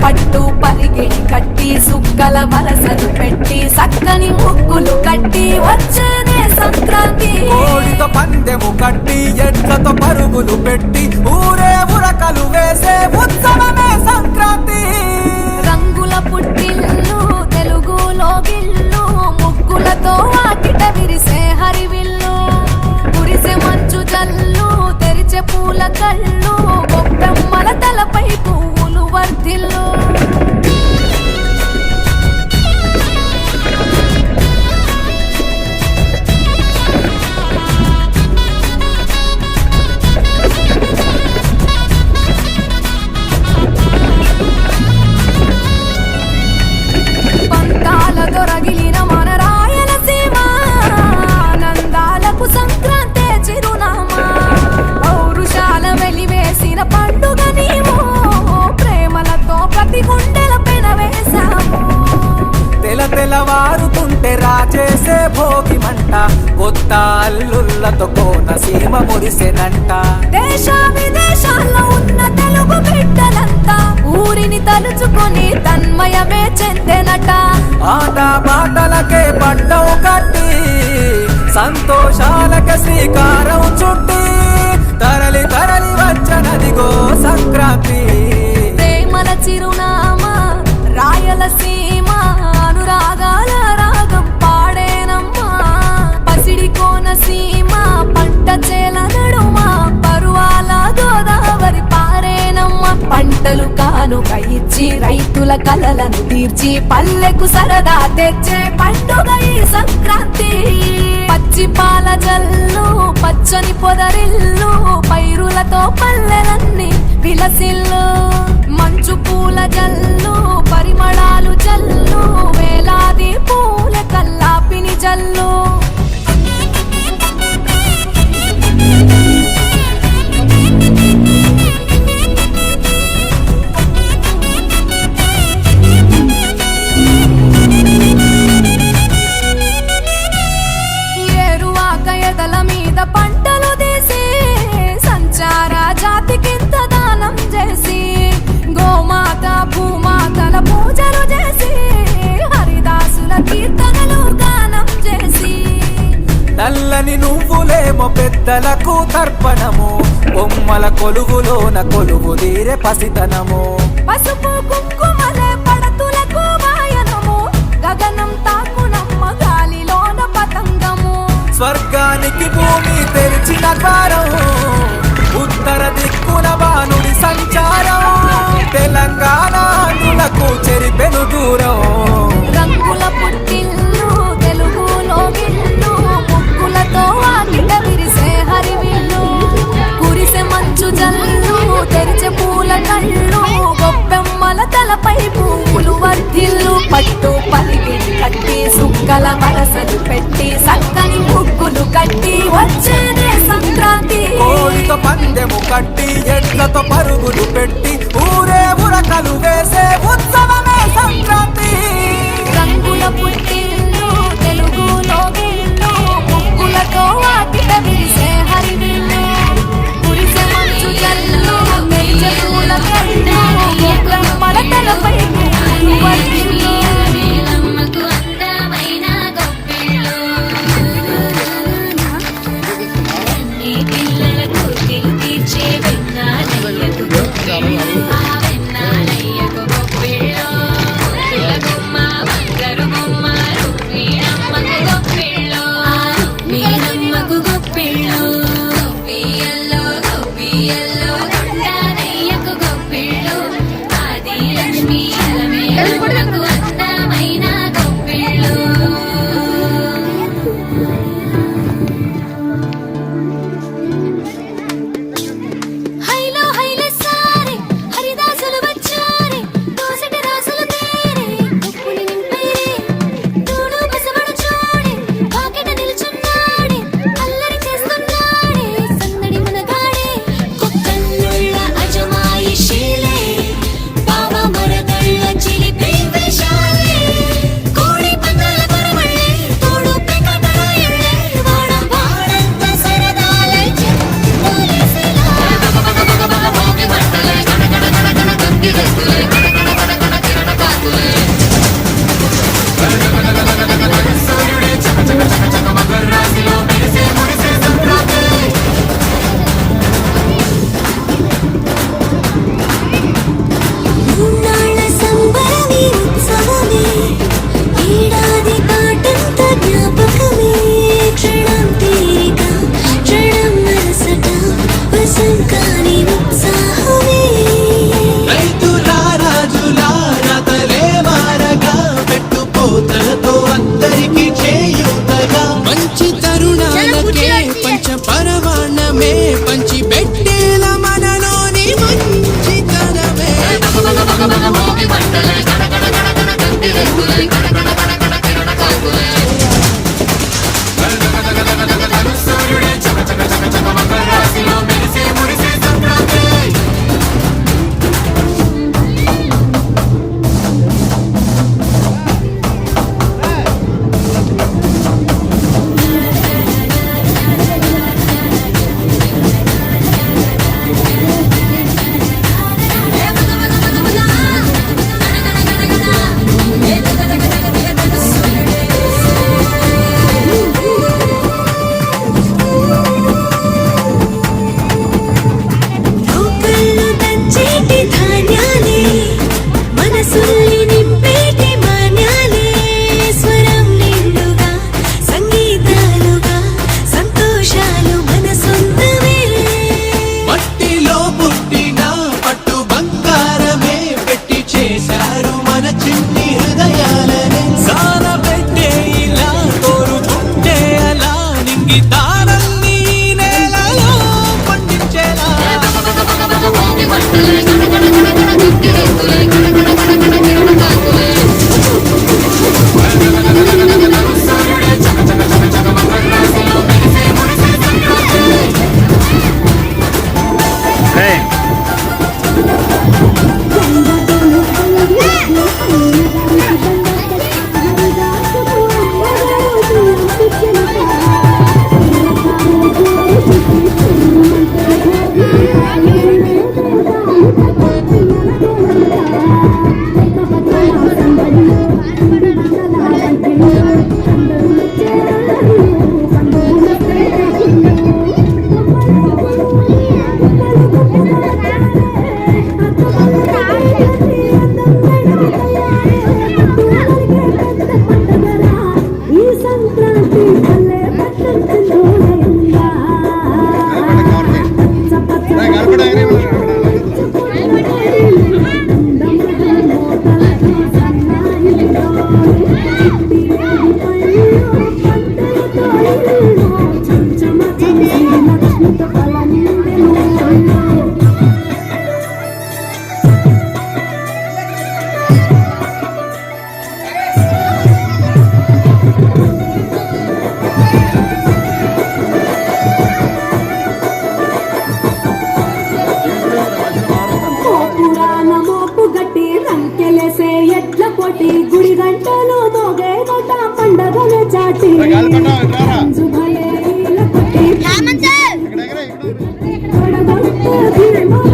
పట్టు పరిగిడి కట్టి సుక్కల వరసలు పెట్టి సక్కని ముగ్గులు కట్టి వచ్చేదే సంక్రాంతి. కోడితో పందెము కట్టి ఎడ్లతో పరుగులు పెట్టి ఊరే ఉరకలు వేసే ఉత్సవమే సంక్రాంతి. రంగుల పుట్టిల్లు తెలుగులో గిల్లు ముగ్గులతో వాకిట విరిసే హరివిల్లు కురిసే మంచు జల్లు తెరిచే పూల కళ్ళు గొప్పెమ్మల తలపై పువ్వులు వర్ధిల్లు. అల్లుళ్ళతో కోనసీమ మురిసెనంట. దేశ విదేశాల్లో ఉన్న తెలుగు బిడ్డలంతా ఊరిని తలుచుకొని తన్మయమే చెందెనట. ఆట పాటలకే పట్టం కట్టి సంతోషాలకే శ్రీకారం చుట్టి తరలి తరలి వచ్చనదిగో సంక్రాంతి. ప్రేమల చిరునామా రాయలసీమ అనురాగాల రాగం పాడేనమ్మా. పసిడి కోనసీమ పంట చేల నడుమ పరువాల గోదావరి పారేనమ్మ. పంటలు కానుక ఇచ్చి రైతుల కలలను తీర్చి పల్లెకు సరదా తెచ్చే పండుగ ఈ సంక్రాంతి. పచ్చి పాల జల్లు పచ్చని పొదరిల్లు పైరులతో పల్లెలన్నీ విలసిల్లు. మంచు పూల జల్లు పరిమళాలు జల్లు వేలాది పూల కల్లాపిని జల్లు. ఏరువాక ఎదల మీద పంటలు తీసి సంచార జాతికింత దానం చేసి గోమాత భూమాతల పూజలు చేసి హరిదాసుల కీర్తనలు గానం చేసి. నల్లని నువ్వులేమో పెద్దలకు తర్పణము బొమ్మల కొలువులోన కొలువు తీరే పసితనము. పసుపు కుంకుమలే పడతులకు వాయనము గగనం తాకునమ్మ గాలిలోన పతంగము. స్వర్గానికి భూమి తెరిచిన ద్వారం ఉత్తర దిక్కున బాణుడి సంచారం. తెలంగాణకు చెరిపెను దూరం. రంగుల పుట్టిల్లు తెలుగులో గిల్లు ముగ్గులతో వాకిట విరిసే హరివిల్లు. కురిసే మంచు జల్లు తెరిచే పూల కళ్ళు గొప్పెమ్మల తలపై పువ్వులు వర్ధిల్లు. పట్టు పలికిడి కట్టి సుక్కల వరసలు పెట్టి సక్కని ముగ్గులు కట్టి వచ్చేదే సంక్రాంతి. కోడితో పందెము కట్టి ఎడ్లతో పరుగులు పెట్టి ఊరే ఉరకలు వేసే ఉత్సవమే సంక్రాంతి. రంగుల పుట్టిల్లు తెలుగులో గిల్లు ముగ్గులతో వాకిట విరిసే హరివిల్లు. కురిసే మంచు జల్లు మెరిసే పూల కళ్ళు గొప్పెమ్మల తలపై పువ్వులు వర్ధిల్లు. పిల్లలకు తీర్చే వెంగాలయ్యకు హేమంత్